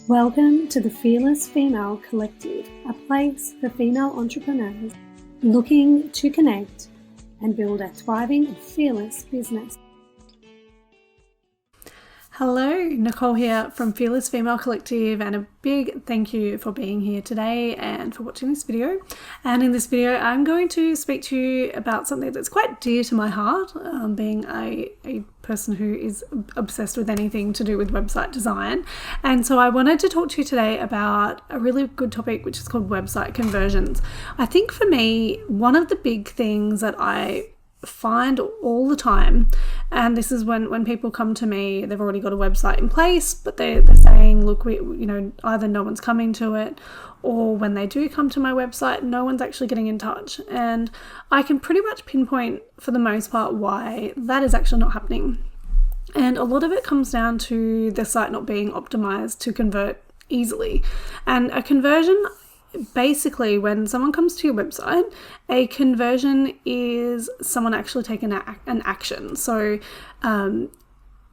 Welcome to the Fearless Female Collective, a place for female entrepreneurs looking to connect and build a thriving and fearless business. Hello, Nicole here from Fearless Female Collective, and a big thank you for being here today and for watching this video. And in this video, I'm going to speak to you about something that's quite dear to my heart, being a person who is obsessed with anything to do with website design. And so I wanted to talk to you today about a really good topic, which is called website conversions. I think for me, one of the big things that I find all the time, and this is when people come to me, they've already got a website in place, but they're saying, look, either no one's coming to it, or when they do come to my website, no one's actually getting in touch. And I can pretty much pinpoint for the most part why that is actually not happening. And a lot of it comes down to the site not being optimized to convert easily. And a conversion, basically, when someone comes to your website, a conversion is someone actually taking an action. So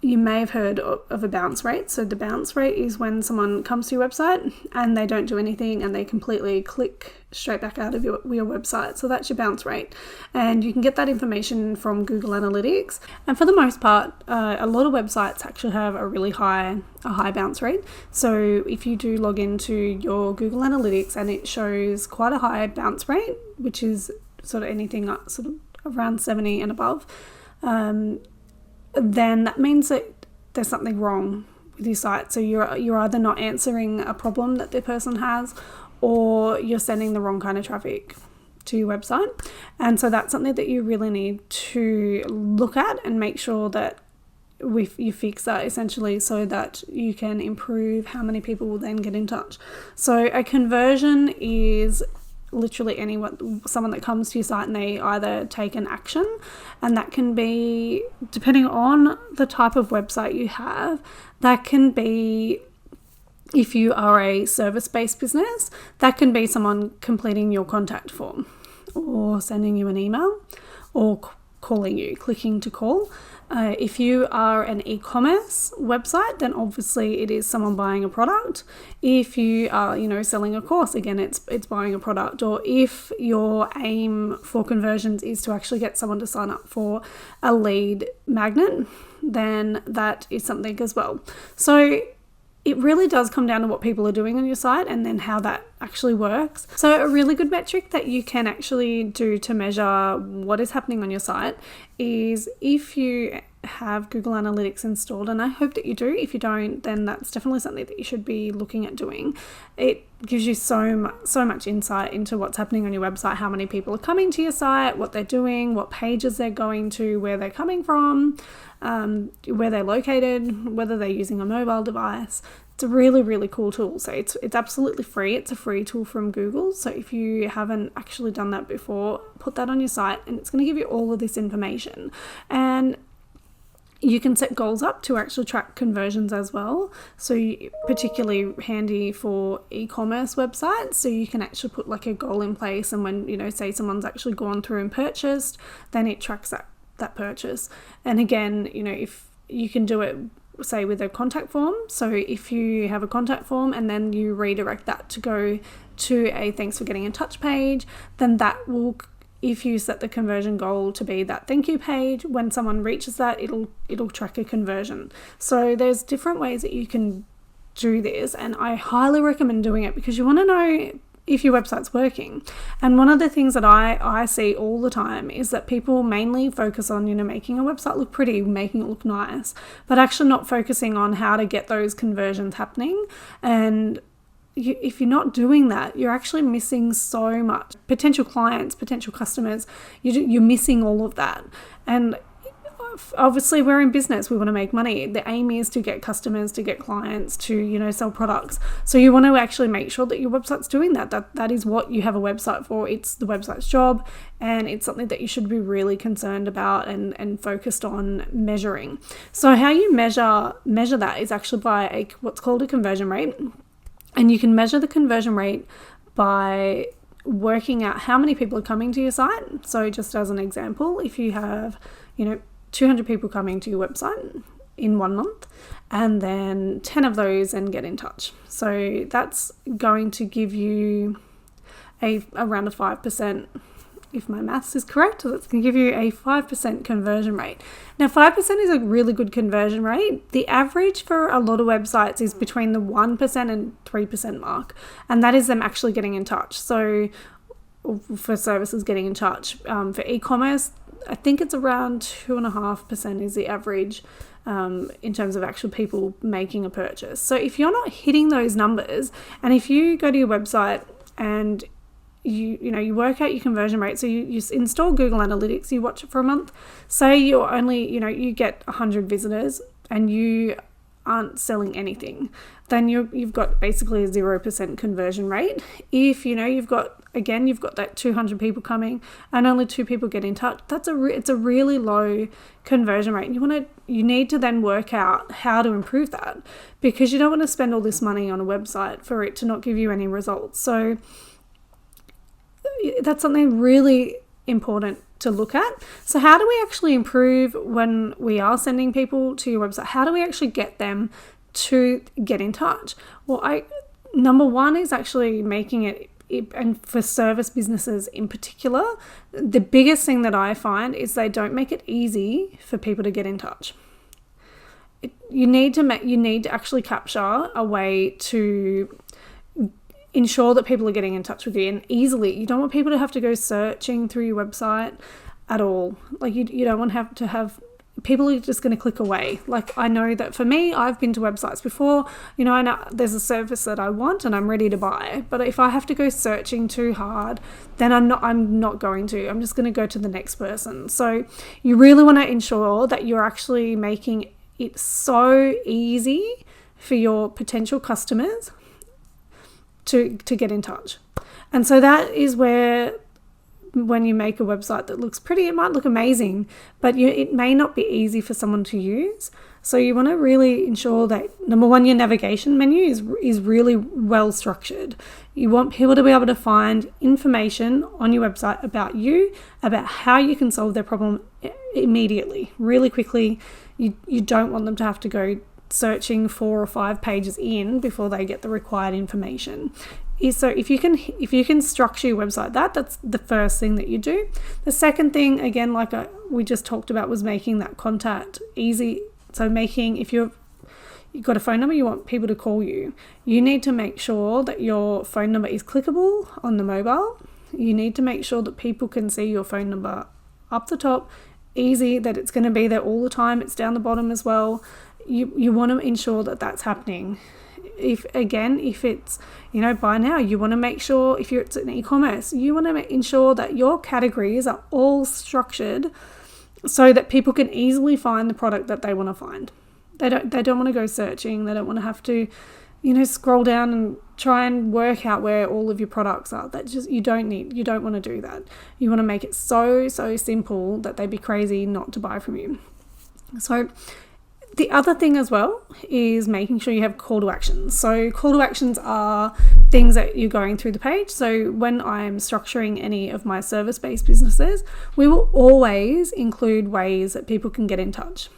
you may have heard of a bounce rate. So the bounce rate is when someone comes to your website and they don't do anything and they completely click straight back out of your website. So that's your bounce rate. And you can get that information from Google Analytics. And for the most part, a lot of websites actually have a really high bounce rate. So if you do log into your Google Analytics and it shows quite a high bounce rate, which is sort of anything sort of around 70 and above, then that means that there's something wrong with your site. So you're either not answering a problem that the person has, or you're sending the wrong kind of traffic to your website. And so that's something that you really need to look at and make sure that you fix that, essentially, so that you can improve how many people will then get in touch. So a conversion is literally someone that comes to your site and they either take an action, and that can be, depending on the type of website you have, that can be, if you are a service-based business, that can be someone completing your contact form or sending you an email or calling you, clicking to call. If you are an e-commerce website, then obviously it is someone buying a product. If you are, selling a course, again, it's buying a product. Or if your aim for conversions is to actually get someone to sign up for a lead magnet, then that is something as well. So it really does come down to what people are doing on your site and then how that actually works. So a really good metric that you can actually do to measure what is happening on your site is if you have Google Analytics installed, and I hope that you do. If you don't, then that's definitely something that you should be looking at doing. It gives you so much insight into what's happening on your website, how many people are coming to your site, what they're doing, what pages they're going to, where they're coming from, where they're located, whether they're using a mobile device. It's a really, really cool tool. So it's absolutely free. It's a free tool from Google. So if you haven't actually done that before, put that on your site and it's going to give you all of this information. And you can set goals up to actually track conversions as well. So particularly handy for e-commerce websites. So you can actually put like a goal in place, and when, say someone's actually gone through and purchased, then it tracks that purchase. And again, if you can do it, say, with a contact form. So if you have a contact form and then you redirect that to go to a thanks for getting in touch page, then that will, if you set the conversion goal to be that thank you page, when someone reaches that, it'll track a conversion. So there's different ways that you can do this, and I highly recommend doing it because you want to know if your website's working. And one of the things that I see all the time is that people mainly focus on, making a website look pretty, making it look nice, but actually not focusing on how to get those conversions happening. And if you're not doing that, you're actually missing so much. Potential clients, potential customers, you're missing all of that. And obviously we're in business, we want to make money. The aim is to get customers, to get clients, to sell products. So you want to actually make sure that your website's doing that. That is what you have a website for. It's the website's job, and it's something that you should be really concerned about and focused on measuring. So how you measure that is actually by what's called a conversion rate. And you can measure the conversion rate by working out how many people are coming to your site. So just as an example, if you have 200 people coming to your website, in 1 month, and then 10 of those and get in touch. So that's going to give you around a 5%, if my maths is correct, that's going to give you a 5% conversion rate. Now, 5% is a really good conversion rate. The average for a lot of websites is between the 1% and 3% mark, and that is them actually getting in touch. So for services getting in touch, for e-commerce, I think it's around 2.5% is the average in terms of actual people making a purchase. So if you're not hitting those numbers, and if you go to your website and you work out your conversion rate, so you install Google Analytics, you watch it for a month, say you're only, you get 100 visitors and you aren't selling anything, then you've got basically a 0% conversion rate. If you've got that 200 people coming and only 2 people get in touch, it's a really low conversion rate. You need to then work out how to improve that, because you don't want to spend all this money on a website for it to not give you any results. So that's something really important to look at. So how do we actually improve when we are sending people to your website? How do we actually get them to get in touch? Well, number one is actually making it, and for service businesses in particular, the biggest thing that I find is they don't make it easy for people to get in touch. You need to actually capture a way to ensure that people are getting in touch with you, and easily. You don't want people to have to go searching through your website at all. Like you don't want to have people are just going to click away. Like, I know that for me, I've been to websites before, I know there's a service that I want and I'm ready to buy, but if I have to go searching too hard, then I'm not going to. I'm just going to go to the next person. So you really want to ensure that you're actually making it so easy for your potential customers to get in touch. And so that is where, when you make a website that looks pretty, it might look amazing, but it may not be easy for someone to use. So you want to really ensure that, number one, your navigation menu is really well structured. You want people to be able to find information on your website about you, about how you can solve their problem immediately, really quickly. You don't want them to have to go searching 4 or 5 pages in before they get the required information. So if you can structure your website, that's the first thing that you do. The second thing, again, like we just talked about, was making that contact easy. So if you've got a phone number, you want people to call you, you need to make sure that your phone number is clickable on the mobile. You need to make sure that people can see your phone number up the top, easy, that it's going to be there all the time. It's down the bottom as well. You want to ensure that that's happening. If it's, by now, you want to make sure, if it's an e-commerce, you want to ensure that your categories are all structured so that people can easily find the product that they want to find. They don't want to go searching. They don't want to have to, scroll down and try and work out where all of your products are. You don't want to do that. You want to make it so simple that they'd be crazy not to buy from you. So the other thing as well is making sure you have call to actions. So call to actions are things that you're going through the page. So when I'm structuring any of my service-based businesses, we will always include ways that people can get in touch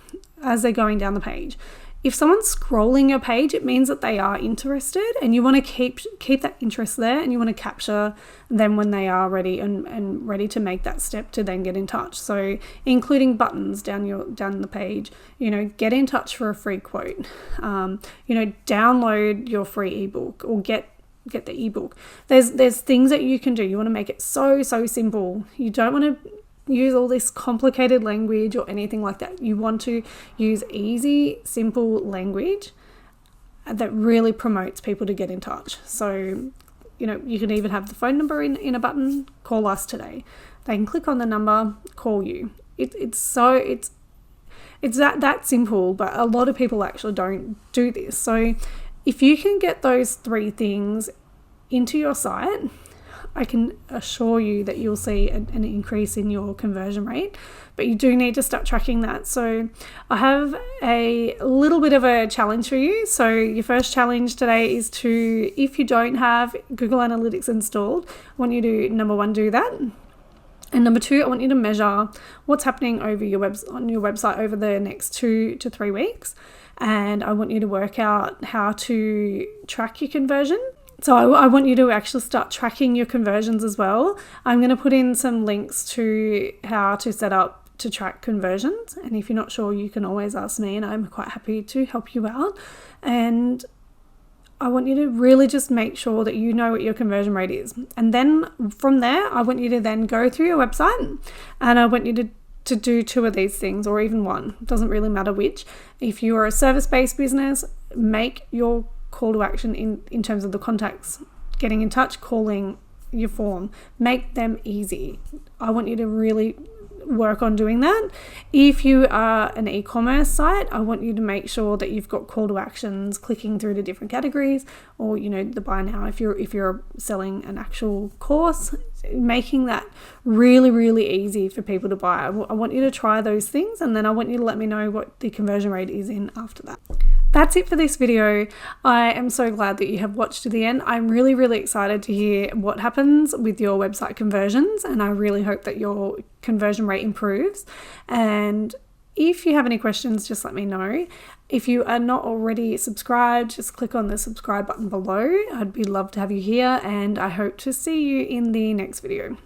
as they're going down the page. If someone's scrolling your page, it means that they are interested, and you want to keep that interest there, and you want to capture them when they are ready and ready to make that step to then get in touch. So including buttons down the page, get in touch for a free quote, download your free ebook, or get the ebook. There's things that you can do. You want to make it so simple. You don't want to use all this complicated language or anything like that. You want to use easy, simple language that really promotes people to get in touch. So, you can even have the phone number in a button, call us today. They can click on the number, call you. It's that simple, but a lot of people actually don't do this. So if you can get those 3 things into your site, I can assure you that you'll see an increase in your conversion rate, but you do need to start tracking that. So I have a little bit of a challenge for you. So your first challenge today is if you don't have Google Analytics installed, I want you to, number one, do that. And number 2, I want you to measure what's happening over on your website over the next 2 to 3 weeks. And I want you to work out how to track your conversion. So I want you to actually start tracking your conversions as well. I'm going to put in some links to how to set up to track conversions. And if you're not sure, you can always ask me, and I'm quite happy to help you out. And I want you to really just make sure that you know what your conversion rate is. And then from there, I want you to then go through your website, and I want you to do 2 of these things, or even 1. It doesn't really matter which. If you are a service-based business, make your call to action in terms of the contacts, getting in touch, calling, your form, make them easy. I want you to really work on doing that. If you are an e-commerce site, I want you to make sure that you've got call to actions clicking through to different categories, or the buy now if you're selling an actual course, making that really, really easy for people to buy. I want you to try those things, and then I want you to let me know what the conversion rate is in after that. That's it for this video. I am so glad that you have watched to the end. I'm really, really excited to hear what happens with your website conversions, and I really hope that your conversion rate improves. And if you have any questions, just let me know. If you are not already subscribed, just click on the subscribe button below. I'd be love to have you here, and I hope to see you in the next video.